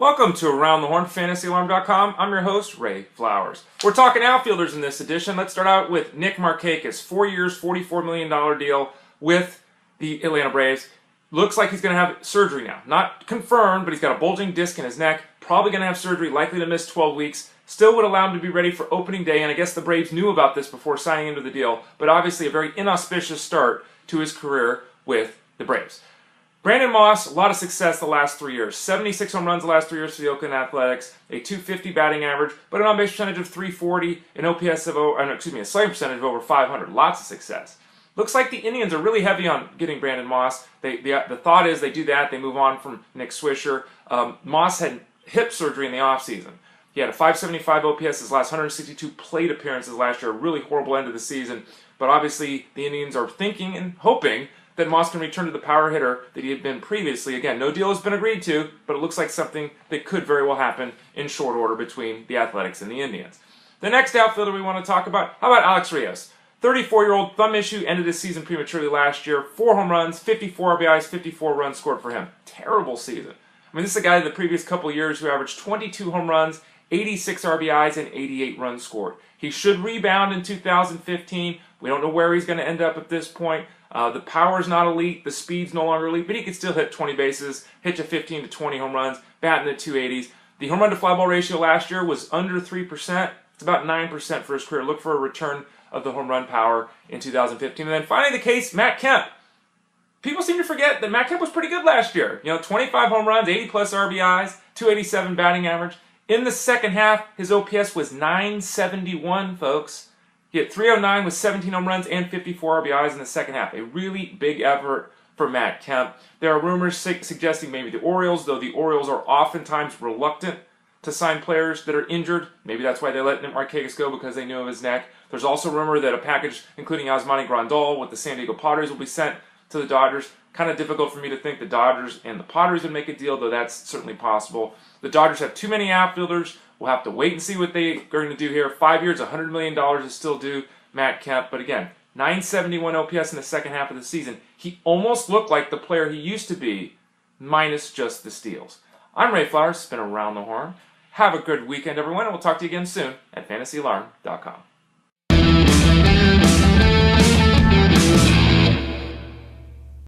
Welcome to Around the Horn, fantasyalarm.com. I'm your host, Ray Flowers. We're talking outfielders in this edition. Let's start out with Nick Markakis. 4 years, $44 million deal with the Atlanta Braves. Looks like he's going to have surgery now. Not confirmed, but he's got a bulging disc in his neck. Probably going to have surgery, likely to miss 12 weeks. Still would allow him to be ready for opening day, and I guess the Braves knew about this before signing into the deal, but obviously a very inauspicious start to his career with the Braves. Brandon Moss, a lot of success the last 3 years. 76 home runs the last 3 years for the Oakland Athletics, a .250 batting average, but an on-base percentage of .340, an OPS of a slugging percentage of over .500. Lots of success. Looks like the Indians are really heavy on getting Brandon Moss. The thought is they do that, they move on from Nick Swisher. Moss had hip surgery in the offseason. He had a .575 OPS his last 162 plate appearances last year, a really horrible end of the season. But obviously the Indians are thinking and hoping that Moss can return to the power hitter that he had been previously. Again, no deal has been agreed to, but it looks like something that could very well happen in short order between the Athletics and the Indians. The next outfielder we want to talk about, how about Alex Rios? 34-year-old, thumb issue, ended his season prematurely last year. 4 home runs, 54 RBIs, 54 runs scored for him. Terrible season. I mean, this is a guy the previous couple of years who averaged 22 home runs, 86 RBIs, and 88 runs scored. He should rebound in 2015. We don't know where he's going to end up at this point. The power's not elite, the speed's no longer elite, but he can still hit 20 bases, hit you 15 to 20 home runs, bat in the 280s. The home run to fly ball ratio last year was under 3%. It's about 9% for his career. Look for a return of the home run power in 2015. And then finally the case, Matt Kemp. People seem to forget that Matt Kemp was pretty good last year. 25 home runs, 80 plus RBIs, 287 batting average. In the second half, his OPS was .971, folks. He hit .309 with 17 home runs and 54 RBIs in the second half. A really big effort for Matt Kemp. There are rumors suggesting maybe the Orioles, though the Orioles are oftentimes reluctant to sign players that are injured. Maybe that's why they let Nick Markakis go, because they knew of his neck. There's also rumor that a package including Yasmani Grandal with the San Diego Padres will be sent to the Dodgers. Kind of difficult for me to think the Dodgers and the Padres would make a deal, though that's certainly possible. The Dodgers have too many outfielders. We'll have to wait and see what they're going to do here. 5 years, $100 million is still due Matt Kemp. But again, .971 OPS in the second half of the season. He almost looked like the player he used to be, minus just the steals. I'm Ray Flowers. It's been Around the Horn. Have a good weekend, everyone, and we'll talk to you again soon at fantasyalarm.com.